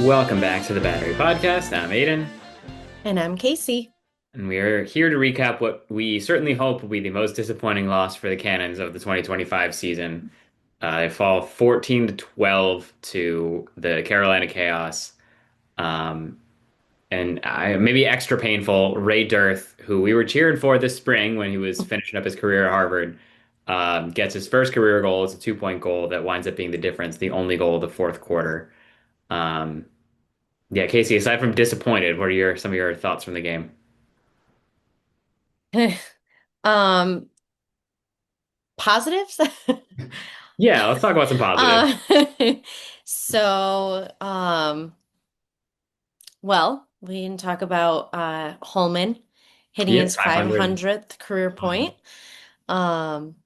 Welcome back to the Battery Podcast. I'm Aidan, And I'm Casey. and we are here to recap what we certainly hope will be the most disappointing loss for the Cannons of the 2025 season. They fall 14 to 12 to the Carolina Chaos. Um, and maybe extra painful, Ray Dirth, who we were cheering for this spring when he was finishing up his career at Harvard, gets his first career goal. It's a 2-point goal that winds up being the difference, the only goal of the fourth quarter. Um, yeah, Casey, aside from disappointed, what are some of your thoughts from the game? Um, Positives? Yeah, let's talk about some positives. Uh, so, well, we can talk about Holman hitting Yep, his 500. 500th career point. Um,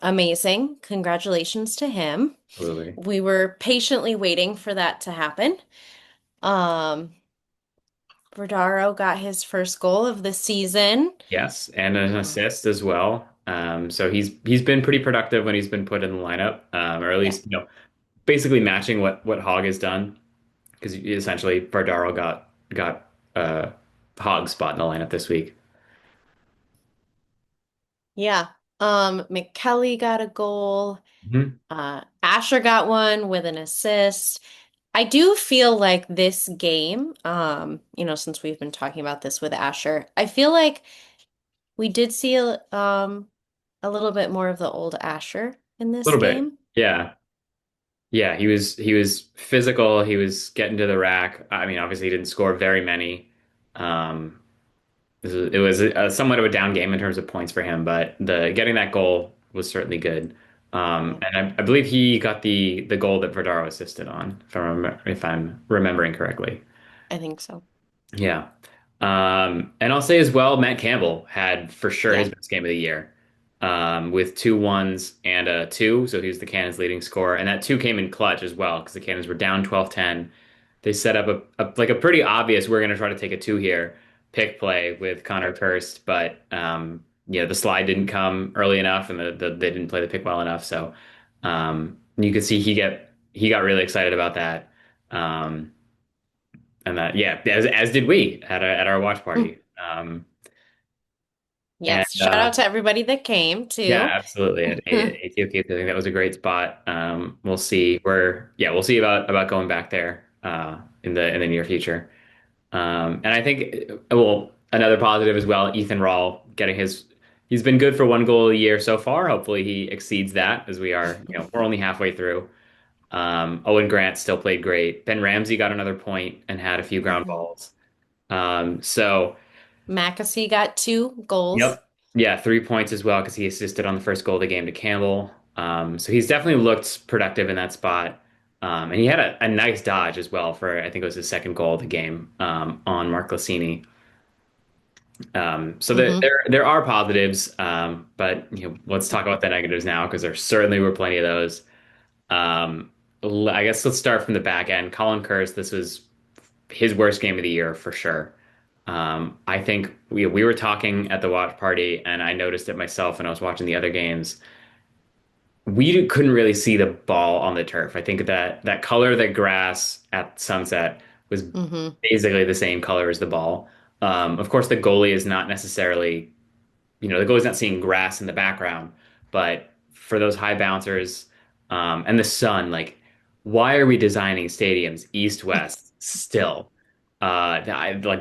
Amazing. Congratulations to him. Absolutely. We were patiently waiting for that to happen. Um, Verdaro got his first goal of the season. Yes, and an Uh, assist as well. So he's been pretty productive when he's been put in the lineup, or at yeah. least basically matching what Hogg has done because essentially Vardaro got Hogg's spot in the lineup this week. Yeah. McKelly got a goal. Mhm. Asher got one with an assist. I do feel like this game, since we've been talking about this with Asher, I feel like we did see a little bit more of the old Asher in A this little bit, game. yeah, yeah. He was physical. He was getting to the rack. I mean, obviously he didn't score very many. Um, it was somewhat of a down game in terms of points for him, but the getting that goal was certainly good. Yeah, And I believe he got the goal that Verdaro assisted on, if I'm remembering correctly. I think so. Yeah. And I'll say as well, Matt Campbell had for sure Yeah. his best game of the year, with two ones and a two. So he was the Cannons' leading scorer. And that two came in clutch as well because the Cannons were down 12-10. They set up a pretty obvious, we're going to try to take a two here pick play with Connor Kirst, but the slide didn't come early enough and they didn't play the pick well enough. So you could see he got really excited about that. Um, and that, yeah, as did we at our watch Mm. party. And Yes. Shout out to everybody that came Yeah, too. absolutely. At ATOK, I think that was a great spot. We'll see we'll see about going back there in the near future. And I think, well, another positive as well, Ethan Rawl getting he's been good for one goal a year so far. Hopefully he exceeds that as we're only halfway through. Owen Grant still played great. Ben Ramsey got another point and had a few ground Mhm. balls. So Mackesy got two goals. Yep. Yeah, 3 points as well because he assisted on the first goal of the game to Campbell. So he's definitely looked productive in that spot. And he had a nice dodge as well for, I think it was his second goal of the game, on Mark Lassini. So Hmm. there are positives, but let's talk about the negatives now because there certainly were plenty of those. Um, I guess let's start from the back end. Colin Kurz, this was his worst game of the year for sure. I think we were talking at the watch party, and I noticed it myself when I was watching the other games. We couldn't really see the ball on the turf. I think that color, that grass at sunset was Hmm. basically the same color as the ball. Of course, the goalie is not necessarily, the goalie's not seeing grass in the background, but for those high bouncers, and the sun, like, why are we designing stadiums east-west still? Like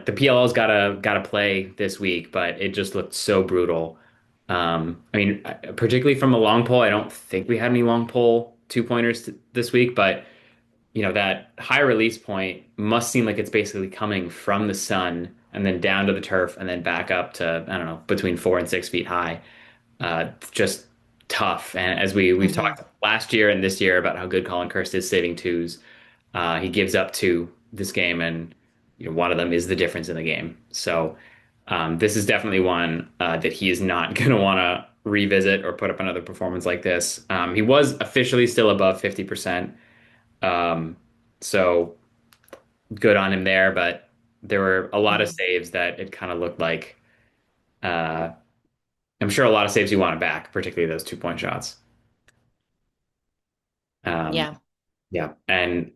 the PLL's gotta play this week, but it just looked so brutal. I mean, particularly from a long pole, I don't think we had any long pole two-pointers this week, but that high release point must seem like it's basically coming from the sun and then down to the turf and then back up to, I don't know, between 4 and 6 feet high. Just tough. And as we've Hmm. talked last year and this year about how good Colin Kirst is saving twos, he gives up two this game, and one of them is the difference in the game. So this is definitely one that he is not going to want to revisit or put up another performance like this. He was officially still above 50%. Um, so good on him there, but there were a lot of Hmm. saves that it kind of looked like. Uh, I'm sure a lot of saves you want back, particularly those 2-point shots. Um, Yeah. yeah, and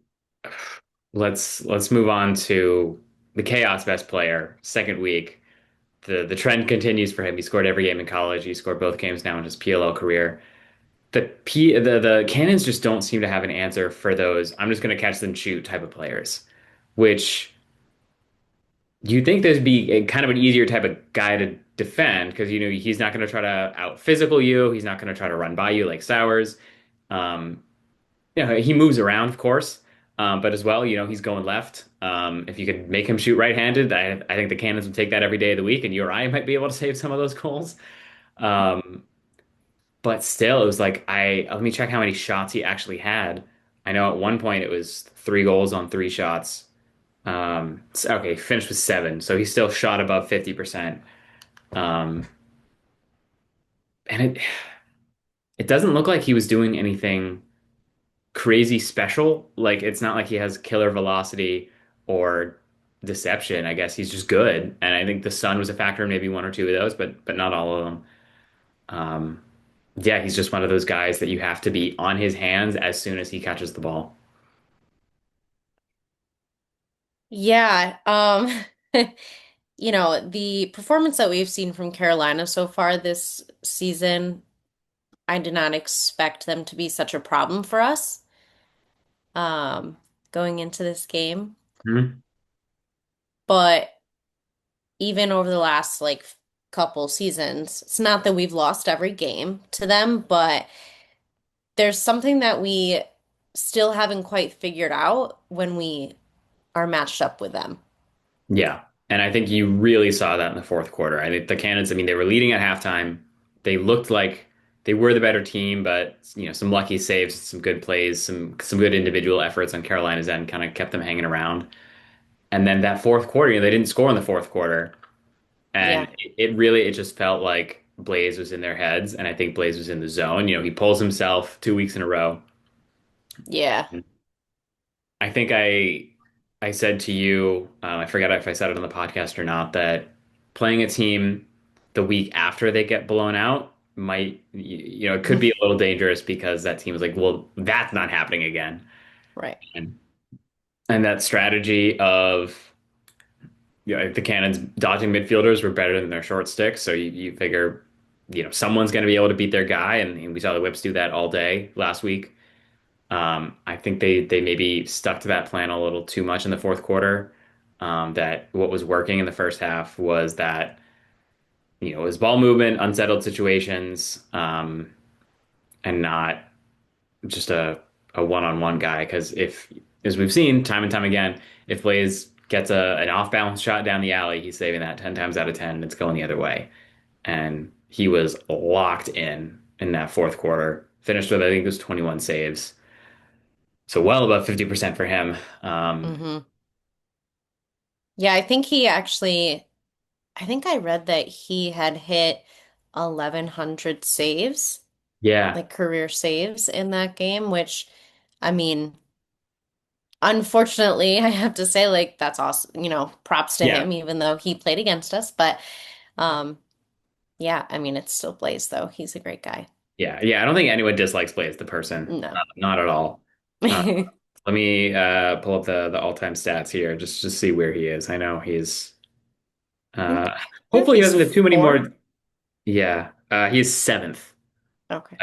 let's move on to the Chaos best player, second week. The trend continues for him. He scored every game in college. He scored both games now in his PLL career. The Cannons just don't seem to have an answer for those I'm just going to catch them shoot type of players, which you think there'd be a kind of an easier type of guy to defend because you know he's not going to try to out physical you. He's not going to try to run by you like Sowers. Um, he moves around, of course, but as well, he's going left. If you could make him shoot right-handed, I think the Cannons would take that every day of the week, and you or I might be able to save some of those goals. Um, but still, it was like let me check how many shots he actually had. I know at one point it was 3 goals on 3 shots. Okay, finished with 7, so he still shot above 50%. Um, and it doesn't look like he was doing anything crazy special. Like it's not like he has killer velocity or deception. I guess he's just good. And I think the sun was a factor in maybe one or two of those, but not all of them. Um, yeah, he's just one of those guys that you have to be on his hands as soon as he catches the ball. Yeah. The performance that we've seen from Carolina so far this season, I did not expect them to be such a problem for us, um, going into this game. Mhm. But even over the last like couple seasons, it's not that we've lost every game to them, but there's something that we still haven't quite figured out when we are matched up with them. Yeah. And I think you really saw that in the fourth quarter. I think the Cannons, I mean, they were leading at halftime. They looked like they were the better team, but some lucky saves, some good plays, some good individual efforts on Carolina's end kind of kept them hanging around. And then that fourth quarter, they didn't score in the fourth quarter. And Yeah. it just felt like Blaze was in their heads. And I think Blaze was in the zone. He pulls himself 2 weeks in a row. Yeah. I think I said to you, I forget if I said it on the podcast or not, that playing a team the week after they get blown out might, it could be a little dangerous because that team is like, well, that's not happening again. Right. And, and that strategy of the Cannons dodging midfielders were better than their short sticks. So you figure, someone's going to be able to beat their guy. And we saw the Whips do that all day last week. I think they maybe stuck to that plan a little too much in the fourth quarter. That what was working in the first half was that it was ball movement, unsettled situations, and not just a one-on-one guy. Because if, as we've seen time and time again, if Blaze gets an off-balance shot down the alley, he's saving that 10 times out of 10, and it's going the other way. And he was locked in that fourth quarter. Finished with I think it was 21 saves. So well above 50% for him. Hmm. Yeah, I think I read that he had hit 1,100 saves, Yeah, like career saves in that game, which, I mean, unfortunately, I have to say, like, that's awesome, props to yeah, him, even though he played against us. But, um, yeah, I mean, it's still Blaze, though. He's a great guy. yeah. I don't think anyone dislikes Blaze the person. No. Not at all. Uh, Let me pull up the all-time stats here, just see where he is. I know he's uh I think hopefully he he's doesn't have too many more. 4th. Yeah, he's seventh. Okay.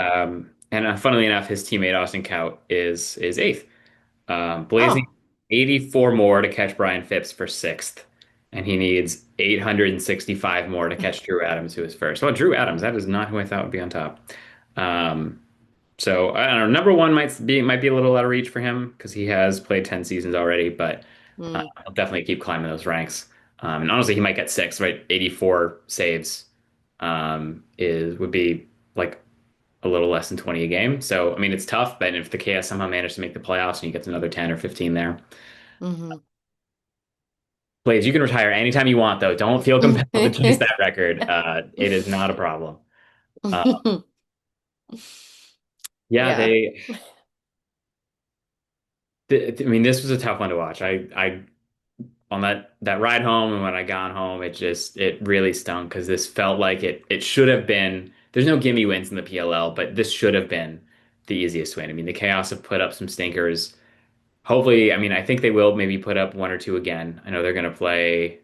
And funnily enough, his teammate Austin Kaut is eighth. Blazing Oh. 84 more to catch Brian Phipps for sixth, and he needs 865 more to catch Drew Adams, who is first. Well, Drew Adams, that is not who I thought would be on top. Um, so I don't know. Number one might be a little out of reach for him because he has played 10 seasons already, but Mm, he'll definitely keep climbing those ranks. And honestly, he might get six, right? 84 saves is would be like a little less than 20 a game. So I mean, it's tough, but if the KS somehow managed to make the playoffs and he gets another 10 or 15 there, hmm. Blaze, you can retire anytime you want, though. Don't feel compelled to chase that record. It is not a problem. Uh, yeah, Yeah. I mean, this was a tough one to watch. I on that ride home and when I got home, it really stung because this felt like it should have been. There's no gimme wins in the PLL, but this should have been the easiest win. I mean, the Chaos have put up some stinkers. Hopefully, I mean, I think they will maybe put up one or two again. I know they're going to play.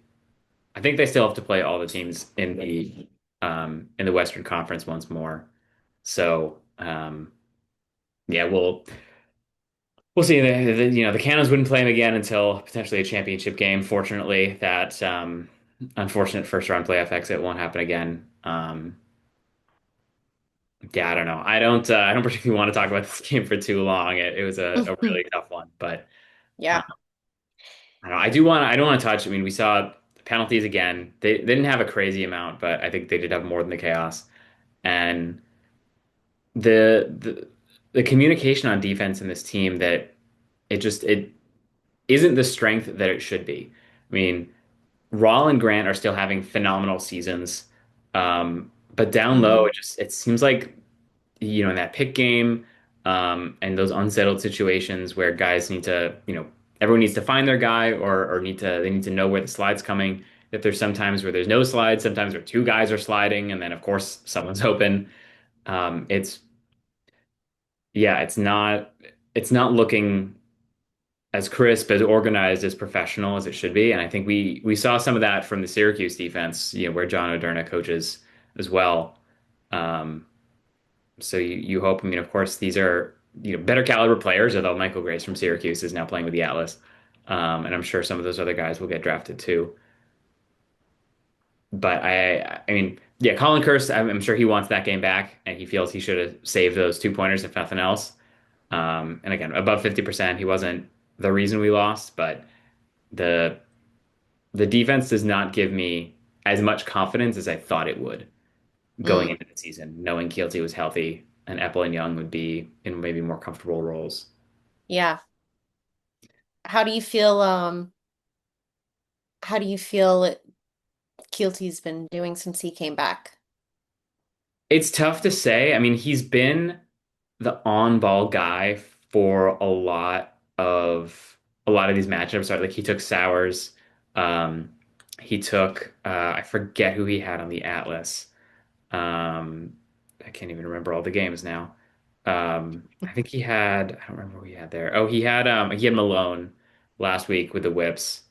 I think they still have to play all the teams in the Western Conference once more. So yeah, we'll see. The Cannons wouldn't play him again until potentially a championship game. Fortunately, that unfortunate first round playoff exit won't happen again. Yeah, I don't know. I don't particularly want to talk about this game for too long. It was a really tough one, but uh, Yeah. I don't know. I don't want to touch. I mean, we saw penalties again. They didn't have a crazy amount, but I think they did have more than the Chaos. And the communication on defense in this team that it isn't the strength that it should be. I mean, Rawl and Grant are still having phenomenal seasons. But down low, Hmm. it seems like, in that pick game, and those unsettled situations where guys need to, everyone needs to find their guy or they need to know where the slide's coming. That there's sometimes where there's no slide, sometimes where two guys are sliding, and then of course someone's open. It's yeah, it's not looking as crisp, as organized, as professional as it should be. And I think we saw some of that from the Syracuse defense, where John Oderna coaches as well. Um, so you hope. I mean, of course, these are better caliber players. Although Michael Grace from Syracuse is now playing with the Atlas, and I'm sure some of those other guys will get drafted too. But I mean, yeah, Colin Kirst, I'm sure he wants that game back, and he feels he should have saved those 2 pointers if nothing else. And again, above 50%, he wasn't the reason we lost, but the the defense does not give me as much confidence as I thought it would going Mm. into the season, knowing Keelty was healthy and Epple and Young would be in maybe more comfortable roles. Yeah. How do you feel, how do you feel Keelty's been doing since he came back? It's tough to say. I mean, he's been the on-ball guy for a lot of these matchups. Right? Like he took Sowers, um, he took I forget who he had on the Atlas. Um, I can't even remember all the games now. I think I don't remember who he had there. Oh, he had Malone last week with the whips.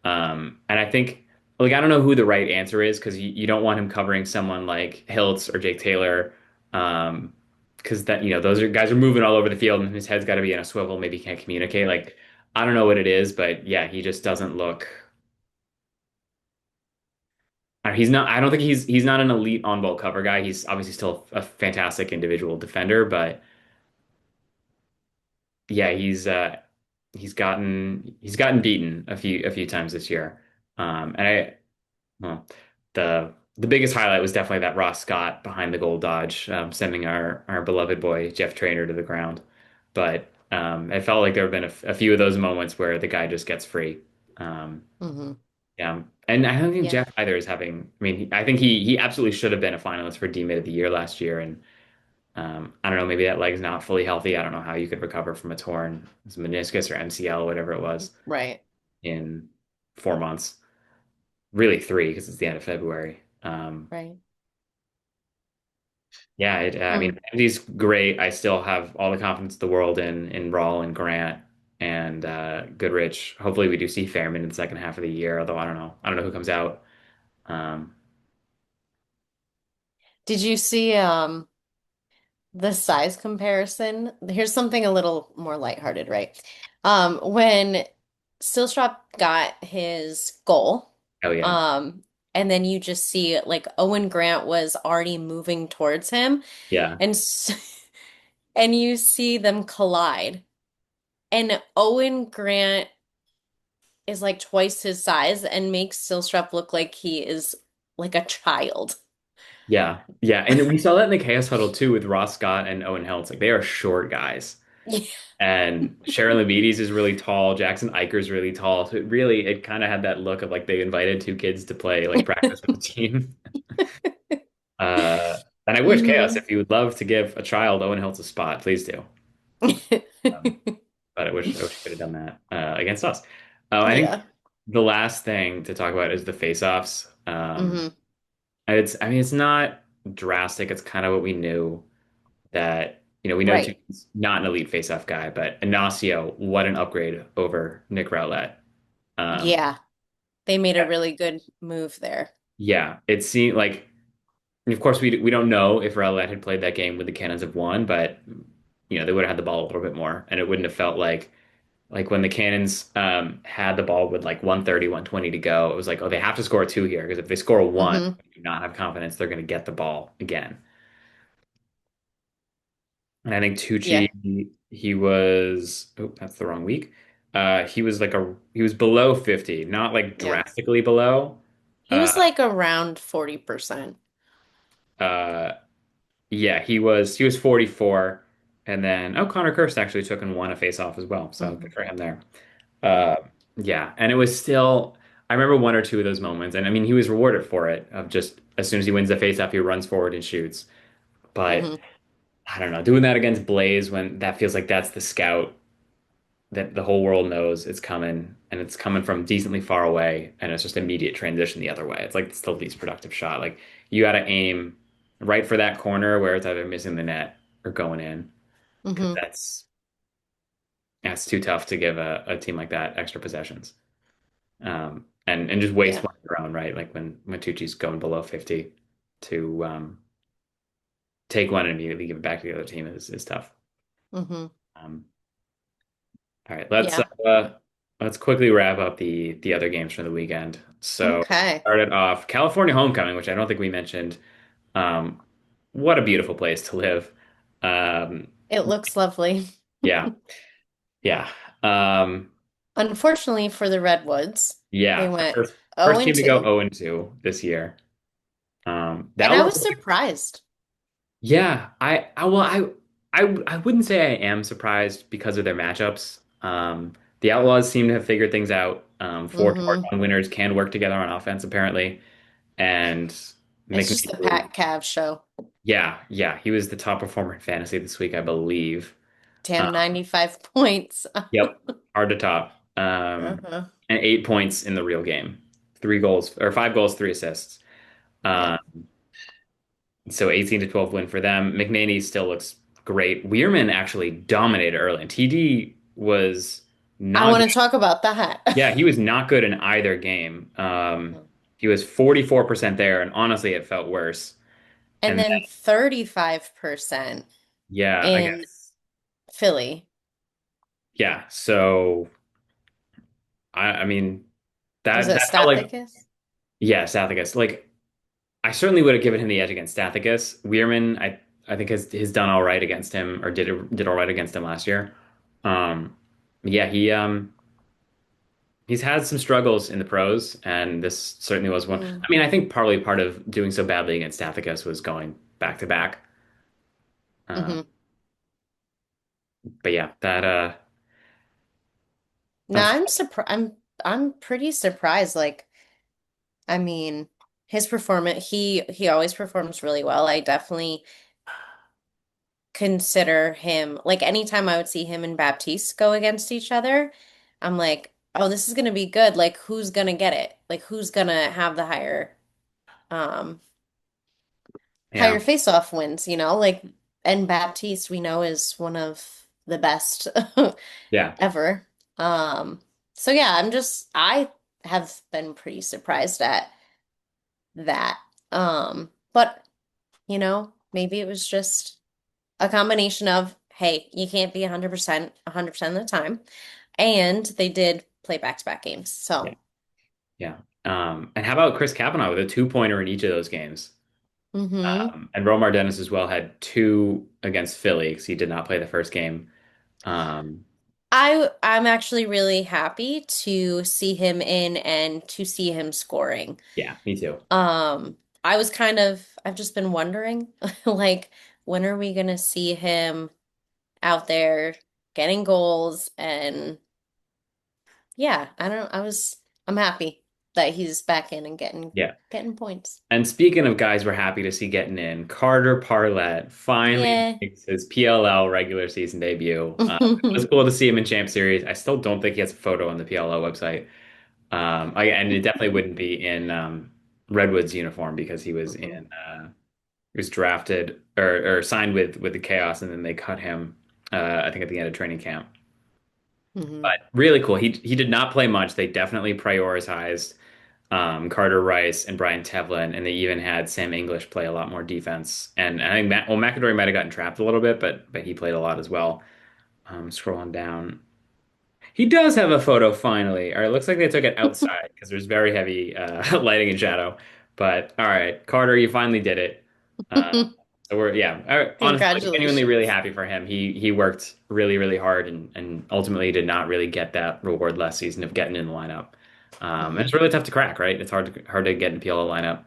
And I think, like, I don't know who the right answer is because you don't want him covering someone like Hiltz or Jake Taylor. Um, because those guys are moving all over the field and his head's got to be in a swivel. Maybe he can't communicate. Like, I don't know what it is, but yeah, he just doesn't look. He's not. I don't think he's not an elite on-ball cover guy. He's obviously still a fantastic individual defender, but yeah, he's gotten beaten a few times this year. And well, the biggest highlight was definitely that Ross Scott behind the goal dodge, sending our beloved boy Jeff Traynor to the ground. But it felt like there have been a few of those moments where the guy just gets free. Um, Hmm. yeah, and I don't think Yeah. Jeff either is having. I mean, I think he absolutely should have been a finalist for D-Mid of the year last year, and I don't know, maybe that leg's not fully healthy. I don't know how you could recover from a torn meniscus or MCL, whatever it was, Right. in 4 months. Really three because it's the end of February. Right. Yeah, I mean, Mm. Andy's great. I still have all the confidence in the world in Rawl and Grant and Goodrich. Hopefully, we do see Fairman in the second half of the year. Although I don't know, who comes out. Um, Did you see the size comparison? Here's something a little more lighthearted, right? When Stillstrop got his goal, oh yeah, um, and then you just see like Owen Grant was already moving towards him, yeah, and and you see them collide, and Owen Grant is like twice his size and makes Stillstrop look like he is like a child. yeah, yeah. And we saw that in the Chaos Huddle too with Ross Scott and Owen Heltz. Like they are short guys. And Sharon Lavides is really tall. Jackson Iker's really tall. So it kind of had that look of like they invited two kids to play like practice with the team. And I wish Chaos, Hmm. if you would love to give a child Owen Hiltz a spot, please do. Um, but I wish you could have done that against us. I think Yeah. the last thing to talk about is the face-offs. Hmm. I mean, it's not drastic. It's kind of what we knew that, we know Right. Tucci's not an elite face-off guy, but Inacio, what an upgrade over Nick Rowlett. Um, Yeah. They made a really good move there. yeah, it seemed like, of course, we don't know if Rowlett had played that game with the Cannons of one, but they would have had the ball a little bit more, and it wouldn't have felt like when the Cannons had the ball with like 130, 120 to go, it was like, oh, they have to score two here because if they score one, Hmm. they do not have confidence they're going to get the ball again. And I think Yeah. Tucci, he was, oh, that's the wrong week. He was below 50, not like Yeah. drastically below. He Uh, was like around 40%. uh, yeah, he was 44, and then Connor Kirst actually took and won a face off as well, so good Hmm. for him there. Yeah. Uh, yeah, and it was still, I remember one or two of those moments, and I mean, he was rewarded for it of just as soon as he wins the face off, he runs forward and shoots. But Hmm. I don't know, doing that against Blaze when that feels like that's the scout that the whole world knows it's coming, and it's coming from decently far away, and it's just immediate transition the other way. It's like it's the least productive shot. Like you got to aim right for that corner where it's either missing the net or going in, because Hmm. that's too tough to give a team like that extra possessions. And just waste Yeah. one of your own, right? Like when Tucci's going below 50 to take one and immediately give it back to the other team is tough. Hmm. Um, all right, Yeah. let's quickly wrap up the other games from the weekend. So Okay. started off California homecoming, which I don't think we mentioned. Um, what a beautiful place to live. Um, It looks lovely. yeah, yeah, um, Unfortunately for the Redwoods, they yeah. The went first 0 team and to go 2. 0-2 this year. That And I was was surprised. Yeah, I wouldn't say I am surprised because of their matchups. The Outlaws seem to have figured things out. Four Hmm. 2-1 winners can work together on offense apparently, and It's just the McNeely, Pat Cav show. yeah, yeah, he was the top performer in fantasy this week, I believe. Damn, Um, 95 points. yep, hard to top. Uh-huh. And 8 points in the real game, 3 goals or 5 goals, 3 assists. Yeah. Um, So 18 to 12 win for them. McNaney still looks great. Weirman actually dominated early, and TD was I not want good. to talk about that. Yeah, he was not good in either game. He was 44% there, and honestly, it felt worse. And And then, then 35% yeah, I in guess, Philly. yeah. So I mean Was that it that felt like Stathicus? yeah, Stathicus. Like I certainly would have given him the edge against Stathicus. Weirman, I think has done all right against him, or did all right against him last year. Um, yeah, he's had some struggles in the pros, and this certainly was one. Mm. I mean, I think partly part of doing so badly against Stathicus was going back to back. Uh, Hmm. but yeah, No, that's I'm surprised. I'm pretty surprised. Like, I mean, his performance, he always performs really well. I definitely consider him like anytime I would see him and Baptiste go against each other, I'm like, oh, this is gonna be good. Like, who's gonna get it? Like, who's gonna have the um yeah, higher face-off wins, you know? Like, and Baptiste we know is one of the best yeah, ever. Um, so yeah, I have been pretty surprised at that. But maybe it was just a combination of, hey, you can't be 100% of the time. And they did play back-to-back games. yeah, So, yeah. And how about Chris Kavanagh with a two-pointer in each of those games? hmm And Romar Dennis as well had two against Philly because he did not play the first game. Um, I'm actually really happy to see him in and to see him scoring. yeah, me too. I've just been wondering, like, when are we gonna see him out there getting goals? And yeah, I'm happy that he's back in and getting Yeah. getting points. And speaking of guys we're happy to see getting in, Carter Parlett finally Yeah. makes his PLL regular season debut. It was cool to see him in Champ Series. I still don't think he has a photo on the PLL website. And it definitely wouldn't be in Redwood's uniform because Hmm. he was drafted or signed with the Chaos, and then they cut him. I think at the end of training camp. Hmm. But really cool. He did not play much. They definitely prioritized Carter Rice and Brian Tevlin, and they even had Sam English play a lot more defense. And I think McAdory might have gotten trapped a little bit, but he played a lot as well. Scrolling down. He does have a photo finally. All right, looks like they took it outside because there's very heavy lighting and shadow. But all right, Carter, you finally did it. Uh, so we're yeah, honestly, like, genuinely really Congratulations. happy for him. He worked really really hard and ultimately did not really get that reward last season of getting in the lineup. And Hmm. it's really tough to crack, right? It's hard to get in the PLO lineup.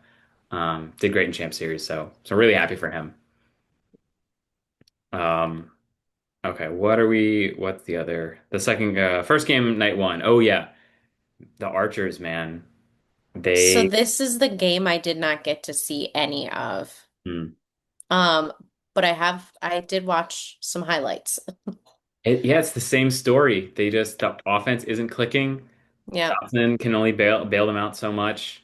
Did great in Champ Series, so really happy for him. Um, okay, what are we? What's the other? The second, first game, night one. Oh yeah. The Archers, man. So They, this is the game I did not get to see any of. hmm. Um, but I did watch some highlights. Yeah, it's the same story. The offense isn't clicking. Yeah. Johnson can only bail them out so much.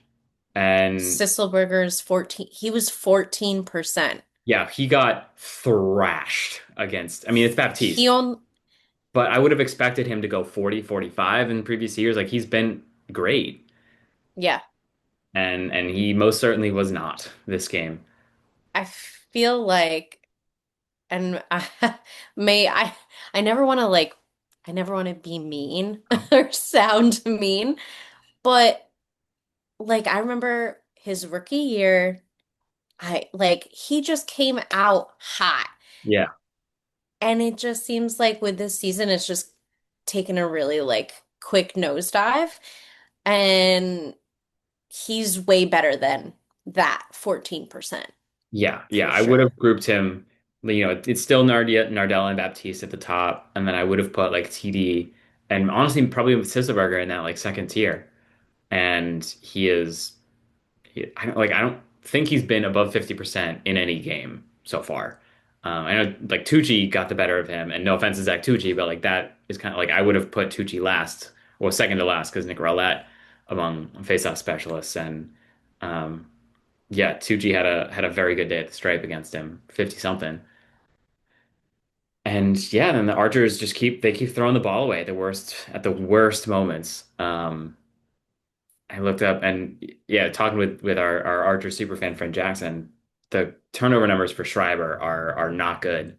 And Sisselberger's 14, he was 14%. yeah, he got thrashed against, I mean, it's He Baptiste, on but I would have expected him to go 40, 45 in previous years. Like he's been great. Yeah. And he most certainly was not this game. I feel like and may I never want to like I never want to be mean Oh, or sound mean, but like I remember his rookie year, I like he just came out hot. yeah, And it just seems like with this season, it's just taken a really like quick nosedive. And he's way better than that 14% yeah. for I would sure. have grouped him. You know, it's still Nardella and Baptiste at the top, and then I would have put like TD and honestly probably with Sisselberger in that like second tier. And I don't think he's been above 50% in any game so far. I know like Tucci got the better of him, and no offense to Zach Tucci, but like that is kind of like I would have put Tucci last or second to last because Nick Rowlett among faceoff specialists, and um, yeah, Tucci had a very good day at the stripe against him, 50 something. And yeah, then the Archers just keep throwing the ball away at the worst moments. I looked up and yeah, talking with our Archer superfan friend Jackson, the turnover numbers for Schreiber are not good.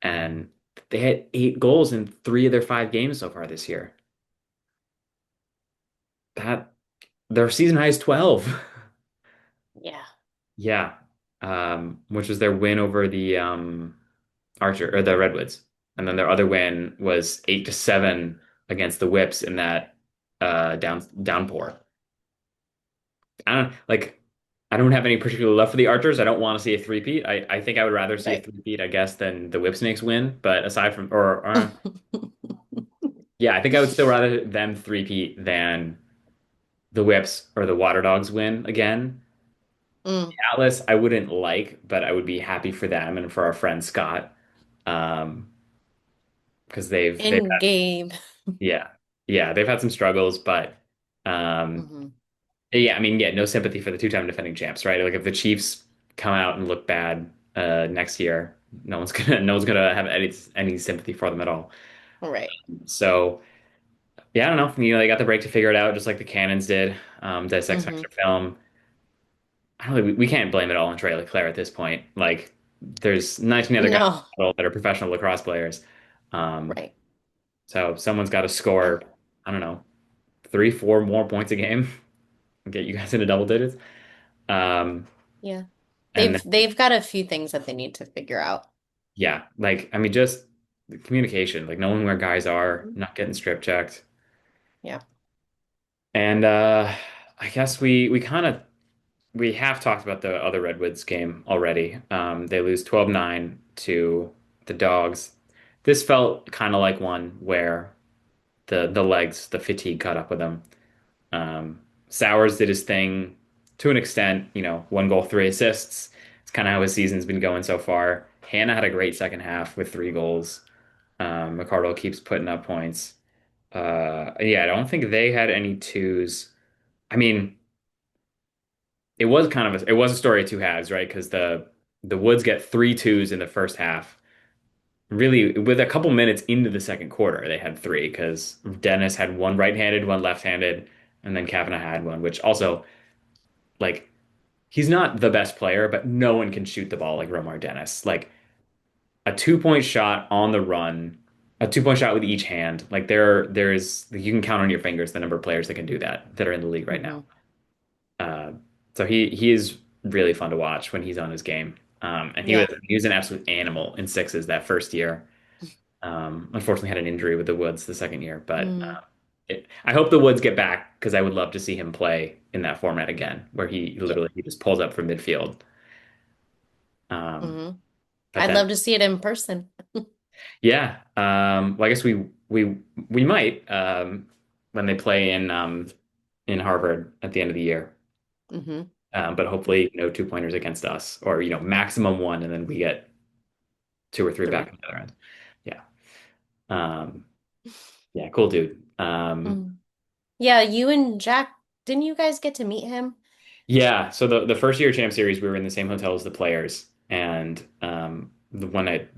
And they had 8 goals in 3 of their 5 games so far this year. That their season high is 12. Yeah. Yeah. Which was their win over the Archer or the Redwoods. And then their other win was 8-7 against the Whips in that downpour. I don't have any particular love for the Archers. I don't want to see a three-peat. I think I would rather see a Right. three-peat, I guess, than the Whip Snakes win. But aside from yeah, I think I would still rather them three-peat than the Whips or the Water Dogs win again. Mm. Atlas, I wouldn't like, but I would be happy for them and for our friend Scott. Um, because they've In game. yeah. Yeah, they've had some struggles, but um Hmm. yeah, I mean, yeah, no sympathy for the two-time defending champs, right? Like if the Chiefs come out and look bad next year, no one's gonna have any sympathy for them at all. Right. So yeah, I don't know. You know, they got the break to figure it out, just like the Cannons did. Dissect Hmm. extra film. I don't know, we can't blame it all on Trey LeClaire at this point. Like there's 19 other guys No. that are professional lacrosse players. Um, Right. so someone's got to And score, I don't know, 3, 4 more points a game and get you guys into double digits. Um, yeah. and They've got a few things that they need to figure out. Yeah, like I mean, just the communication, like knowing where guys are, not getting strip checked, Yeah. and I guess we have talked about the other Redwoods game already. They lose 12-9 to the Dogs. This felt kind of like one where the fatigue caught up with them. Um, Sowers did his thing to an extent, 1 goal, 3 assists. It's kind of how his season's been going so far. Hannah had a great second half with 3 goals. McCardle keeps putting up points. Yeah, I don't think they had any twos. I mean, it was kind of it was a story of two halves, right? Because the Woods get three twos in the first half. Really, with a couple minutes into the second quarter, they had three because Dennis had one right-handed, one left-handed, and then Kavanaugh had one, which also like he's not the best player, but no one can shoot the ball like Romar Dennis. Like a 2-point shot on the run, a 2-point shot with each hand. Like there's you can count on your fingers the number of players that can do that that are in the league right now. Hmm. Uh, so he is really fun to watch when he's on his game. And Yeah. he was an absolute animal in sixes that first year. Unfortunately had an injury with the Woods the second year, but Mm. I hope the Woods get back because I would love to see him play in that format again, where he Yeah. literally he just pulls up from midfield. Um, Hmm. but I'd then love to see it in person. yeah, well, I guess we might when they play in Harvard at the end of the year. Hmm. But hopefully no 2-pointers against us, or maximum one, and then we get two or three back Three. on the other end. Yeah. Um, yeah, cool dude. Mm. Yeah, you and Jack, didn't you guys get to meet him? Yeah, so the first year champ series, we were in the same hotel as the players, and the one night,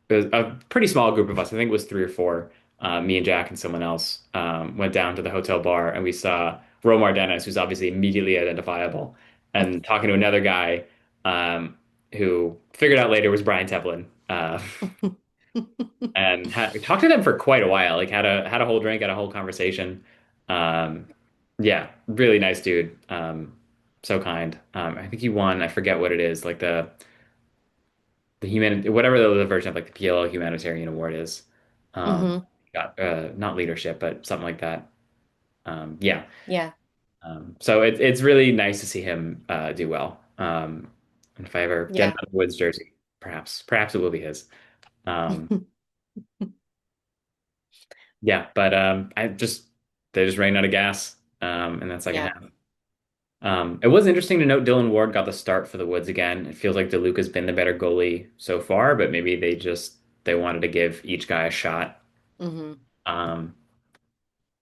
it was a pretty small group of us. I think it was three or four. Me and Jack and someone else went down to the hotel bar, and we saw Romar Dennis, who's obviously immediately identifiable, and talking to another guy um, who figured out later was Brian Teplin. And talked to them for quite a while. Like had a whole drink, had a whole conversation. Um, yeah, really nice dude. So kind. I think he won. I forget what it is. Like the human whatever the version of like the PLO humanitarian award is. Hmm. Got not leadership, but something like that. Yeah. Yeah. So it's really nice to see him do well. And if I ever get Yeah. another Woods jersey, perhaps it will be his. Um, Yeah, but I just they just ran out of gas in that second Yeah. half. It was interesting to note Dylan Ward got the start for the Woods again. It feels like DeLuca's been the better goalie so far, but maybe they wanted to give each guy a shot. Hmm. Um,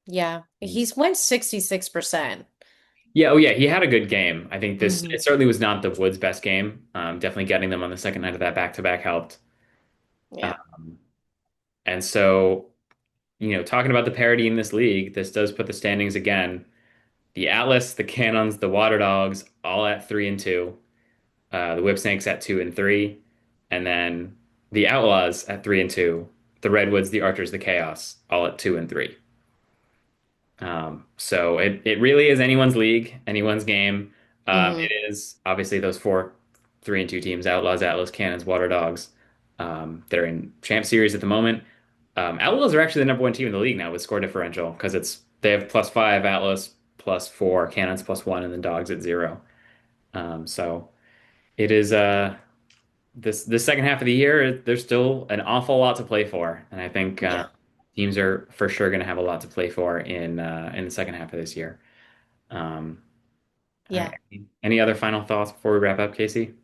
Yeah. He's went 66%. yeah, oh yeah, he had a good game. I think this Hmm. it certainly was not the Woods' best game. Definitely getting them on the second night of that back-to-back helped. Yeah. Um, and so, talking about the parity in this league, this does put the standings again. The Atlas, the Cannons, the Water Dogs, all at 3 and 2. The Whipsnakes at 2 and 3, and then the Outlaws at 3 and 2. The Redwoods, the Archers, the Chaos, all at 2 and 3. So it really is anyone's league, anyone's game. Hmm. It is obviously those four 3 and 2 teams: Outlaws, Atlas, Cannons, Water Dogs. They're in Champ Series at the moment. Outlaws are actually the number one team in the league now with score differential because they have +5, Atlas +4, Cannons +1, and then Dogs at 0. So it is this second half of the year. There's still an awful lot to play for, and I think Yeah. teams are for sure going to have a lot to play for in the second half of this year. Um, all Yeah. right. Any other final thoughts before we wrap up, Casey?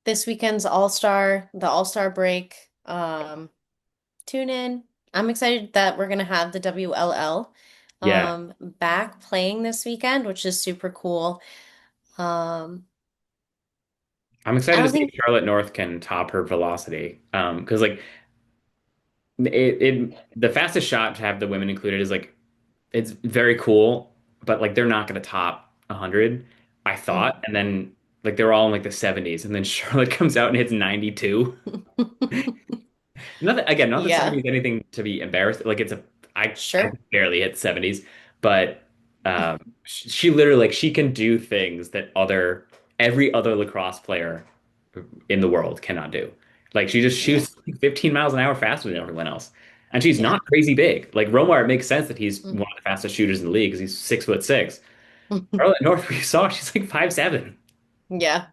This weekend's All-Star, the All-Star break. Tune in. I'm excited that we're gonna have the WLL Yeah, back playing this weekend, which is super cool. Um, I'm I excited to don't see if think Charlotte North can top her velocity. Because like the fastest shot to have the women included is like it's very cool, but like they're not going to top 100, I thought. Mhm. And then like they were all in like the 70s, and then Charlotte comes out and hits 92. Nothing again, not that Yeah, 70 is anything to be embarrassed. Like I sure. barely hit 70s, but she literally like she can do things that other every other lacrosse player in the world cannot do. Like she just Yeah, shoots like 15 miles an hour faster than everyone else. And she's yeah. not crazy big. Like Romar, it makes sense that he's one of the fastest shooters in the league because he's 6'6". Charlotte North, we saw she's like 5'7". Yeah.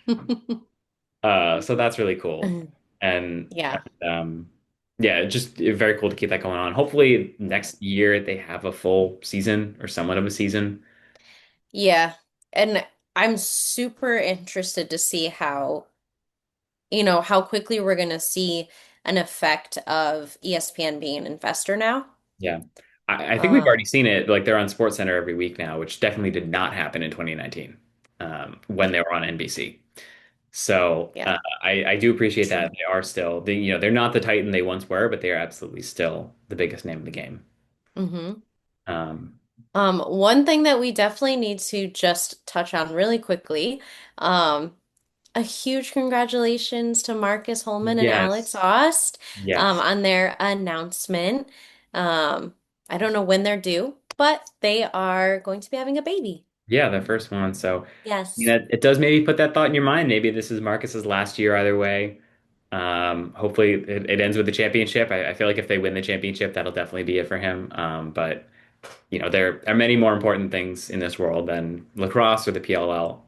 So that's really cool. And, Yeah, yeah, just very cool to keep that going on. Hopefully next year they have a full season or somewhat of a season. yeah. And I'm super interested to see how, how quickly we're gonna see. an effect of ESPN being an investor now. Yeah. I think we've already Um, seen it. Like they're on Sports Center every week now, which definitely did not happen in 2019 when yeah, they were on NBC. So yeah. I do appreciate that True. they are still they're not the Titan they once were, but they are absolutely still the biggest name in the game. Hmm. Um, One thing that we definitely need to just touch on really quickly, um, a huge congratulations to Marcus Holman and Alex yes, Ost, yes, on their announcement. Um, I don't know when they're due, but they are going to be having a baby. yeah, the first one. So Yes. it does maybe put that thought in your mind. Maybe this is Marcus's last year either way. Hopefully it ends with the championship. I feel like if they win the championship, that'll definitely be it for him. But there are many more important things in this world than lacrosse or the PLL.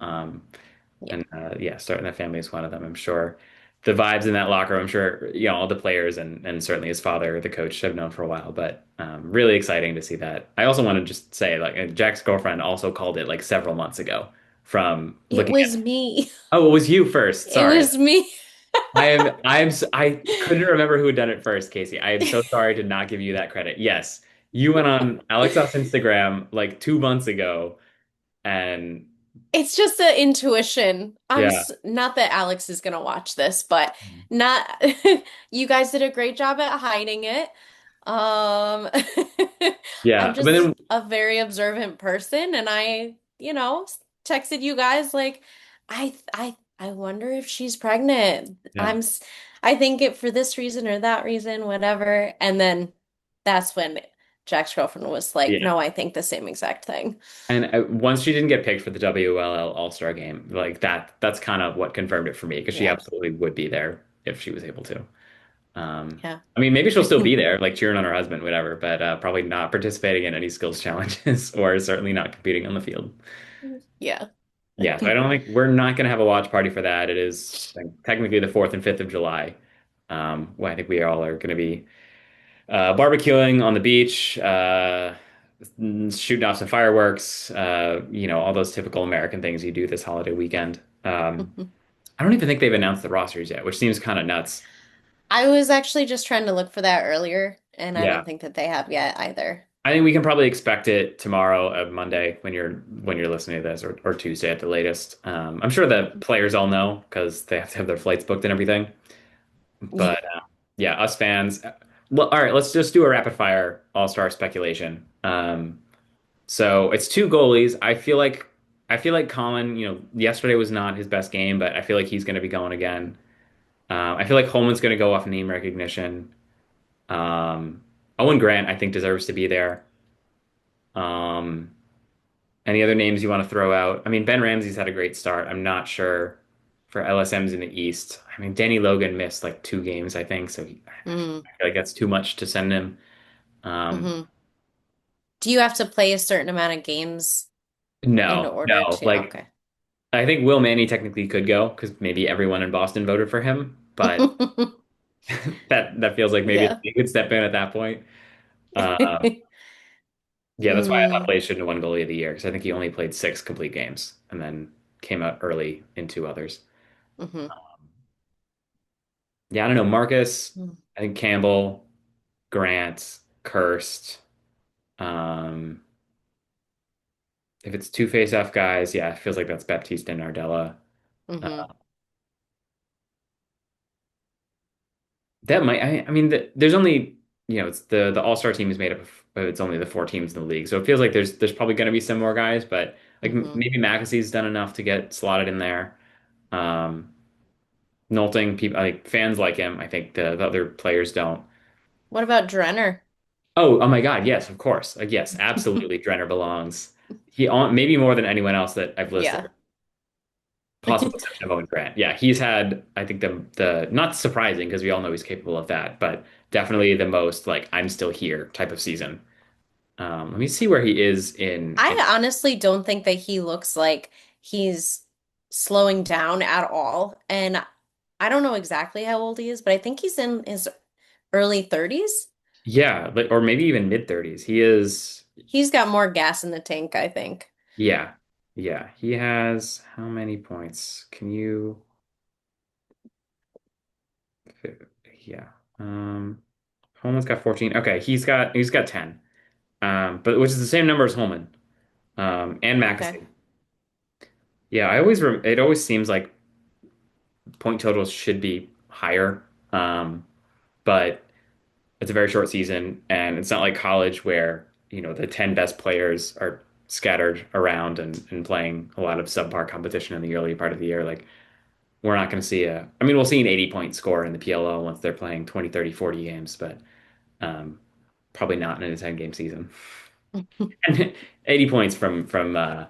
Yeah. And yeah, starting that family is one of them. I'm sure the vibes in that locker room, I'm sure, all the players and certainly his father, the coach, have known for a while, but really exciting to see that. I also want to just say, like, Jack's girlfriend also called it like several months ago from It looking was at, me. oh, it was you first. It Sorry. was me. I couldn't remember who had done it first, Casey. I am so sorry to not give you that credit. Yes, you went on Alexa's Instagram like 2 months ago, and It's just an intuition. yeah, Not that Alex is gonna watch this, but not you guys did a great job at hiding it. Um, I'm yeah. But just then, a very observant person, and texted you guys like, I wonder if she's pregnant. yeah, I think it for this reason or that reason, whatever. And then that's when Jack's girlfriend was like, yeah. no, I think the same exact thing. And once she didn't get picked for the WLL All-Star game, like that's kind of what confirmed it for me because she Yeah, absolutely would be there if she was able to. yeah. I mean, maybe she'll still be there, like cheering on her husband, whatever, but probably not participating in any skills challenges or certainly not competing on the field. Yeah. Yeah, so I don't think we're not going to have a watch party for that. It is like, technically the 4th and 5th of July. Well, I think we all are going to be barbecuing on the beach, shooting off some fireworks, all those typical American things you do this holiday weekend. I don't even think they've announced the rosters yet, which seems kind of nuts. I was actually just trying to look for that earlier, and I Yeah. don't think that they have yet either. I think we can probably expect it tomorrow, Monday, when you're listening to this, or Tuesday at the latest. I'm sure the players all know because they have to have their flights booked and everything. Yeah. But yeah, us fans. Well, all right, let's just do a rapid fire all-star speculation. So it's two goalies. I feel like Colin, yesterday was not his best game, but I feel like he's going to be going again. I feel like Holman's going to go off name recognition. Um, Owen Grant, I think, deserves to be there. Um, any other names you want to throw out? I mean, Ben Ramsey's had a great start. I'm not sure for LSMs in the East. I mean, Danny Logan missed like 2 games, I think, so Mm-hmm. I feel like that's too much to send him. Um, Mm-hmm. Do you have to play a certain amount of games in no, order no. to? Like Okay. I think Will Manny technically could go because maybe everyone in Boston voted for him, but that feels like maybe Yeah. he could step in at that point. Uh, yeah, that's why I thought Mm, Play shouldn't have won goalie of the year because I think he only played 6 complete games and then came out early in 2 others. hmm. Yeah, I don't know. Marcus, I think Campbell, Grant, Kirst. Um, if it's two face-off guys, yeah, it feels like that's Baptiste and Nardella. Uh, Hmm. that might, I mean, there's only, it's the All-Star team is made up of, it's only the 4 teams in the league. So it feels like there's probably going to be some more guys, but like Hmm. maybe McAsee's done enough to get slotted in there. Um, Nolting, people, like fans like him. I think the other players don't. What about Drenner? Oh my God, yes, of course. Like, yes, absolutely. Drenner belongs. He on maybe more than anyone else that I've listed. Yeah. Possible exception of Owen Grant. Yeah, he's had, I think the not surprising because we all know he's capable of that, but definitely the most like I'm still here type of season. Let me see where he is in I honestly don't think that he looks like he's slowing down at all. And I don't know exactly how old he is, but I think he's in his early 30s. yeah, like, or maybe even mid 30s. He is He's got more gas in the tank, I think. yeah. Yeah, he has how many points? Can you yeah. Um, Holman's got 14. Okay, he's got 10. But which is the same number as Holman. And Okay. McAsee. Yeah, it always seems like point totals should be higher. But it's a very short season, and it's not like college where, the 10 best players are scattered around and playing a lot of subpar competition in the early part of the year. Like, we're not going to see I mean, we'll see an 80-point score in the PLO once they're playing 20, 30, 40 games, but um, probably not in a 10-game season. And 80 points oh,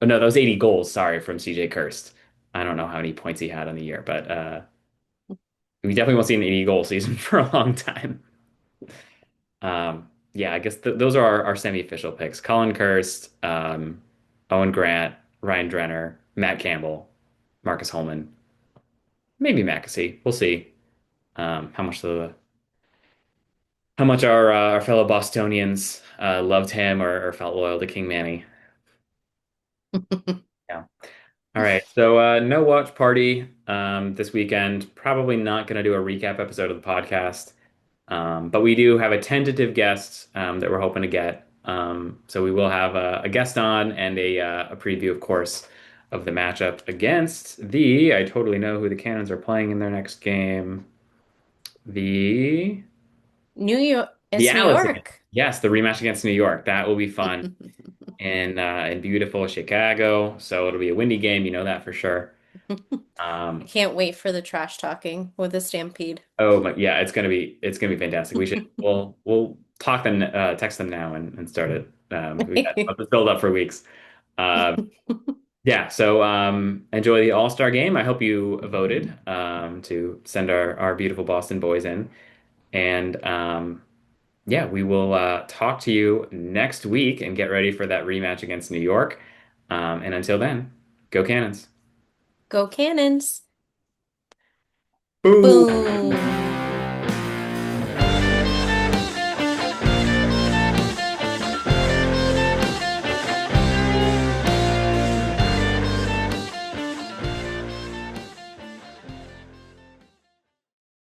no, that was 80 goals, sorry, from CJ Kirst. I don't know how many points he had on the year, but we definitely won't see an 80 goal season for a long time. Yeah, I guess those are our semi-official picks. Colin Kirst, Owen Grant, Ryan Drenner, Matt Campbell, Marcus Holman, maybe McAsee. We'll see how much our fellow Bostonians loved him or felt loyal to King Manny. Yeah. All right. So no watch party this weekend. Probably not going to do a recap episode of the podcast. But we do have a tentative guest that we're hoping to get. So we will have a guest on and a preview, of course, of the matchup against I totally know who the Cannons are playing in their next game. The New York, the it's New Alice again. York. Yes, the rematch against New York. That will be fun in beautiful Chicago. So it'll be a windy game, you know that for sure. I Um, can't wait for the trash talking with the Stampede. oh my, yeah, it's gonna be fantastic. We'll talk them, text them now and start it. We got this build up for weeks. Um, yeah, so enjoy the All-Star game. I hope you voted to send our beautiful Boston boys in, and yeah, we will talk to you next week and get ready for that rematch against New York. And until then, go Cannons! Go Cannons. Boom! Boom.